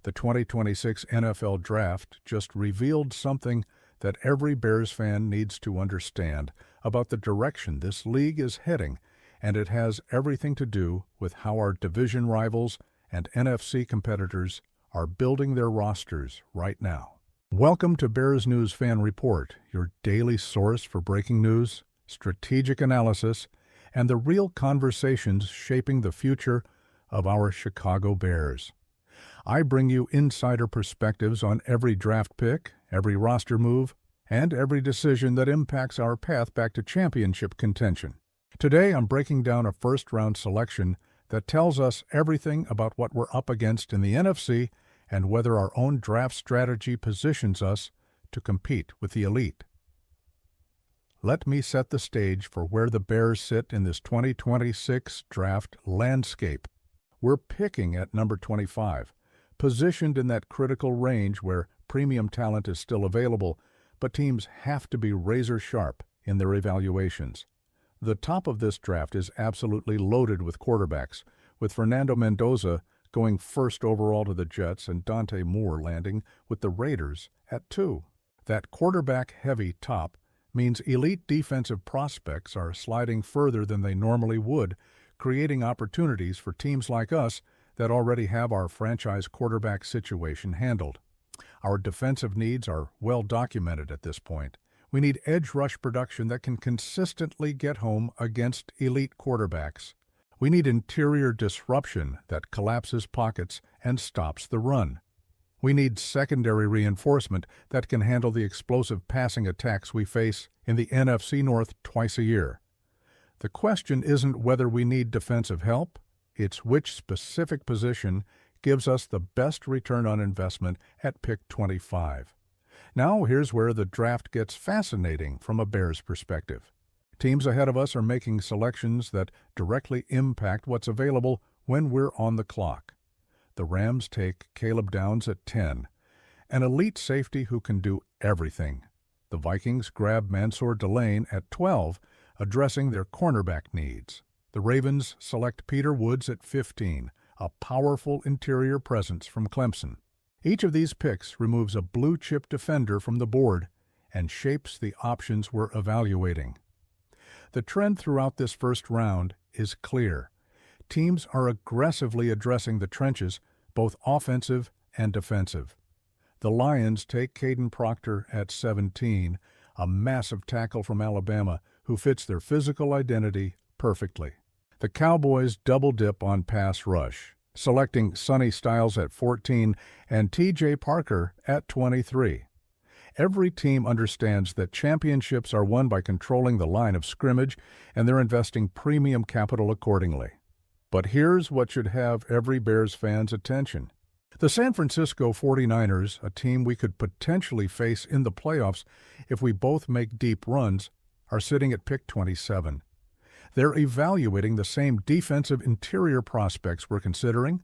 The 2026 NFL Draft just revealed something that every Bears fan needs to understand about the direction this league is heading, and it has everything to do with how our division rivals and NFC competitors are building their rosters right now. Welcome to Bears News Fan Report, your daily source for breaking news, strategic analysis, and the real conversations shaping the future of our Chicago Bears. I bring you insider perspectives on every draft pick, every roster move, and every decision that impacts our path back to championship contention. Today, I'm breaking down a first-round selection that tells us everything about what we're up against in the NFC and whether our own draft strategy positions us to compete with the elite. Let me set the stage for where the Bears sit in this 2026 draft landscape. We're picking at number 25, positioned in that critical range where premium talent is still available, but teams have to be razor-sharp in their evaluations. The top of this draft is absolutely loaded with quarterbacks, with Fernando Mendoza going first overall to the Jets and Dante Moore landing with the Raiders at 2. That quarterback-heavy top means elite defensive prospects are sliding further than they normally would, creating opportunities for teams like us that already have our franchise quarterback situation handled. Our defensive needs are well documented at this point. We need edge rush production that can consistently get home against elite quarterbacks. We need interior disruption that collapses pockets and stops the run. We need secondary reinforcement that can handle the explosive passing attacks we face in the NFC North twice a year. The question isn't whether we need defensive help, it's which specific position gives us the best return on investment at pick 25. Now here's where the draft gets fascinating from a Bears perspective. Teams ahead of us are making selections that directly impact what's available when we're on the clock. The Rams take Caleb Downs at 10, an elite safety who can do everything. The Vikings grab Mansour Delane at 12, addressing their cornerback needs. The Ravens select Peter Woods at 15, a powerful interior presence from Clemson. Each of these picks removes a blue-chip defender from the board and shapes the options we're evaluating. The trend throughout this first round is clear. Teams are aggressively addressing the trenches, both offensive and defensive. The Lions take Caden Proctor at 17, a massive tackle from Alabama who fits their physical identity perfectly. The Cowboys double-dip on pass rush, selecting Sonny Styles at 14 and T.J. Parker at 23. Every team understands that championships are won by controlling the line of scrimmage, and they're investing premium capital accordingly. But here's what should have every Bears fan's attention. The San Francisco 49ers, a team we could potentially face in the playoffs if we both make deep runs, are sitting at pick 27. They're evaluating the same defensive interior prospects we're considering.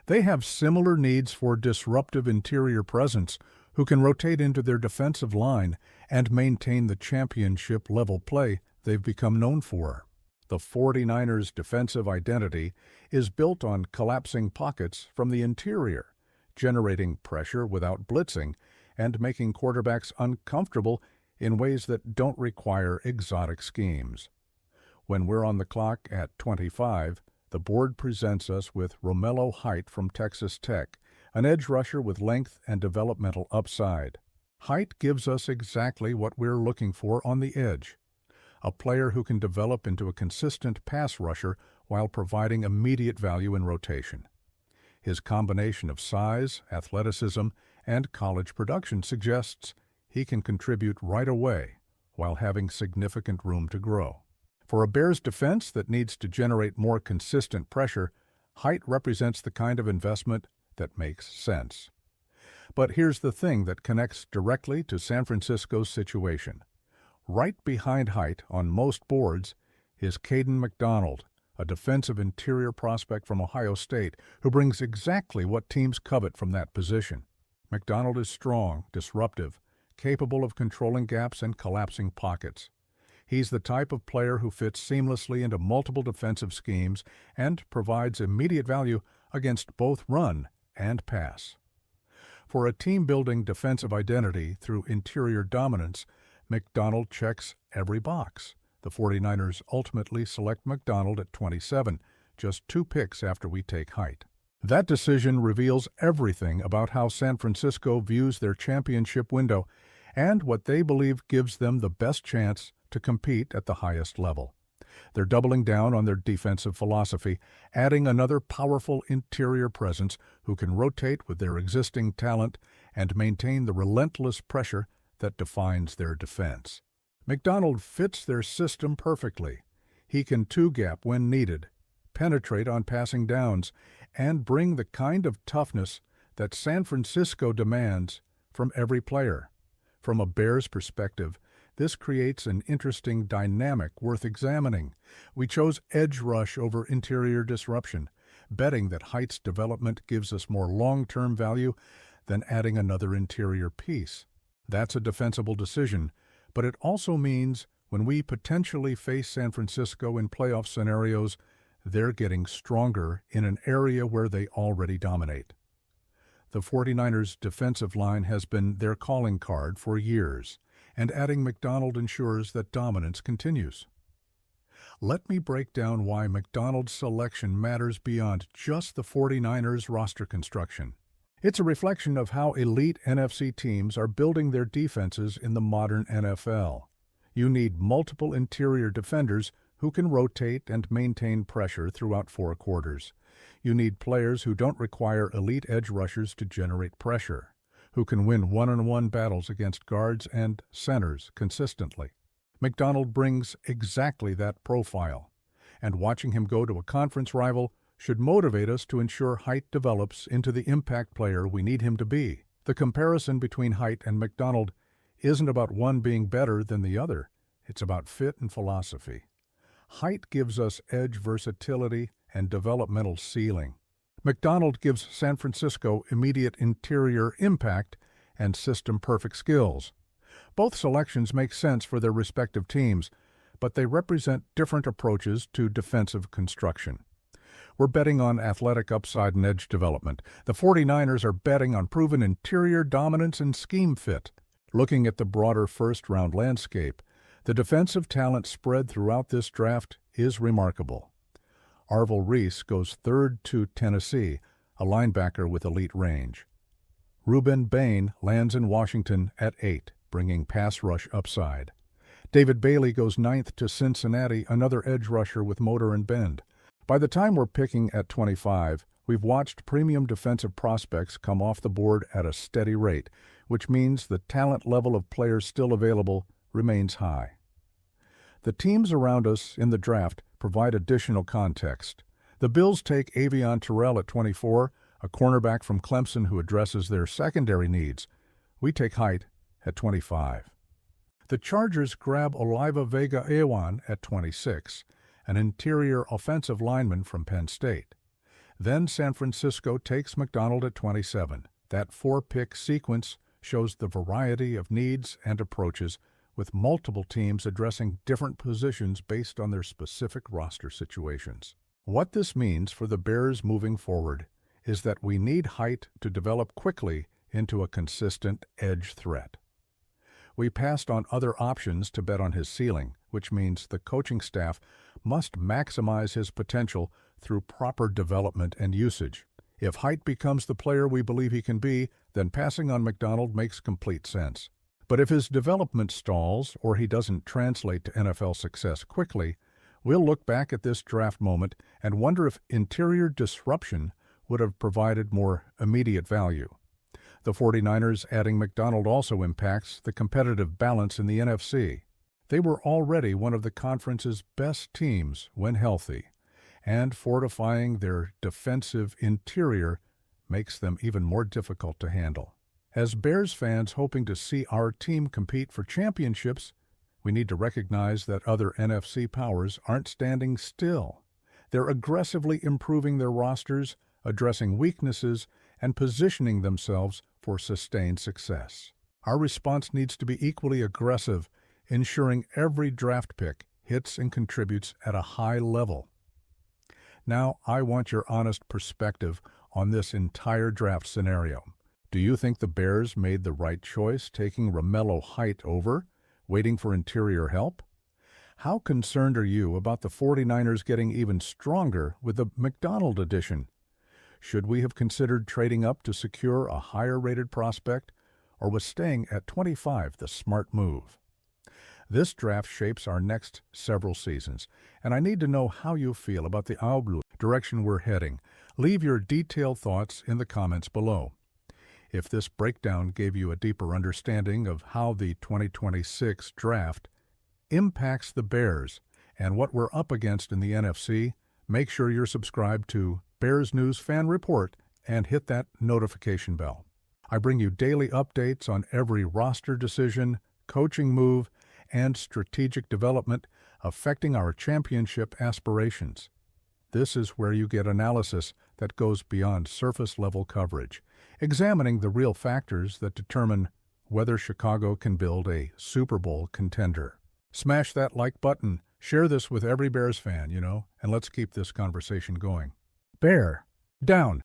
They have similar needs for disruptive interior presence who can rotate into their defensive line and maintain the championship-level play they've become known for. The 49ers' defensive identity is built on collapsing pockets from the interior, generating pressure without blitzing, and making quarterbacks uncomfortable in ways that don't require exotic schemes. When we're on the clock at 25, the board presents us with Romello Height from Texas Tech, an edge rusher with length and developmental upside. Height gives us exactly what we're looking for on the edge, a player who can develop into a consistent pass rusher while providing immediate value in rotation. His combination of size, athleticism, and college production suggests he can contribute right away while having significant room to grow. For a Bears defense that needs to generate more consistent pressure, Height represents the kind of investment that makes sense. But here's the thing that connects directly to San Francisco's situation. Right behind Height on most boards is Caden McDonald, a defensive interior prospect from Ohio State who brings exactly what teams covet from that position. McDonald is strong, disruptive, capable of controlling gaps and collapsing pockets. He's the type of player who fits seamlessly into multiple defensive schemes and provides immediate value against both run and pass. For a team building defensive identity through interior dominance, McDonald checks every box. The 49ers ultimately select McDonald at 27, just 2 picks after we take height. That decision reveals everything about how San Francisco views their championship window and what they believe gives them the best chance to compete at the highest level. They're doubling down on their defensive philosophy, adding another powerful interior presence who can rotate with their existing talent and maintain the relentless pressure that defines their defense. McDonald fits their system perfectly. He can two-gap when needed, penetrate on passing downs, and bring the kind of toughness that San Francisco demands from every player. From a Bears perspective, this creates an interesting dynamic worth examining. We chose edge rush over interior disruption, betting that Height's development gives us more long-term value than adding another interior piece. That's a defensible decision, but it also means when we potentially face San Francisco in playoff scenarios, they're getting stronger in an area where they already dominate. The 49ers' defensive line has been their calling card for years, and adding McDonald ensures that dominance continues. Let me break down why McDonald's selection matters beyond just the 49ers' roster construction. It's a reflection of how elite NFC teams are building their defenses in the modern NFL. You need multiple interior defenders who can rotate and maintain pressure throughout 4 quarters. You need players who don't require elite edge rushers to generate pressure, who can win one-on-one battles against guards and centers consistently. McDonald brings exactly that profile, and watching him go to a conference rival should motivate us to ensure Height develops into the impact player we need him to be. The comparison between Height and McDonald isn't about one being better than the other. It's about fit and philosophy. Height gives us edge versatility and developmental ceiling. McDonald gives San Francisco immediate interior impact and system-perfect skills. Both selections make sense for their respective teams, but they represent different approaches to defensive construction. We're betting on athletic upside and edge development. The 49ers are betting on proven interior dominance and scheme fit. Looking at the broader first-round landscape, the defensive talent spread throughout this draft is remarkable. Arvil Reese goes 3rd to Tennessee, a linebacker with elite range. Ruben Bain lands in Washington at 8, bringing pass rush upside. David Bailey goes 9th to Cincinnati, another edge rusher with motor and bend. By the time we're picking at 25, we've watched premium defensive prospects come off the board at a steady rate, which means the talent level of players still available remains high. The teams around us in the draft provide additional context. The Bills take Avion Terrell at 24, a cornerback from Clemson who addresses their secondary needs. We take Height at 25. The Chargers grab Oliva Vega-Ewan at 26, an interior offensive lineman from Penn State. Then San Francisco takes McDonald at 27. That 4-pick sequence shows the variety of needs and approaches, with multiple teams addressing different positions based on their specific roster situations. What this means for the Bears moving forward is that we need Height to develop quickly into a consistent edge threat. We passed on other options to bet on his ceiling, which means the coaching staff must maximize his potential through proper development and usage. If Height becomes the player we believe he can be, then passing on McDonald makes complete sense. But if his development stalls or he doesn't translate to NFL success quickly, we'll look back at this draft moment and wonder if interior disruption would have provided more immediate value. The 49ers adding McDonald also impacts the competitive balance in the NFC. They were already one of the conference's best teams when healthy, and fortifying their defensive interior makes them even more difficult to handle. As Bears fans hoping to see our team compete for championships, we need to recognize that other NFC powers aren't standing still. They're aggressively improving their rosters, addressing weaknesses, and positioning themselves for sustained success. Our response needs to be equally aggressive, ensuring every draft pick hits and contributes at a high level. Now, I want your honest perspective on this entire draft scenario. Do you think the Bears made the right choice taking Romello Height over, waiting for interior help? How concerned are you about the 49ers getting even stronger with the McDonald addition? Should we have considered trading up to secure a higher-rated prospect, or was staying at 25 the smart move? This draft shapes our next several seasons, and I need to know how you feel about the outlook direction we're heading. Leave your detailed thoughts in the comments below. If this breakdown gave you a deeper understanding of how the 2026 draft impacts the Bears and what we're up against in the NFC, make sure you're subscribed to Bears News Fan Report and hit that notification bell. I bring you daily updates on every roster decision, coaching move, and strategic development affecting our championship aspirations. This is where you get analysis that goes beyond surface-level coverage, examining the real factors that determine whether Chicago can build a Super Bowl contender. Smash that like button, share this with every Bears fan, and let's keep this conversation going. Bear down.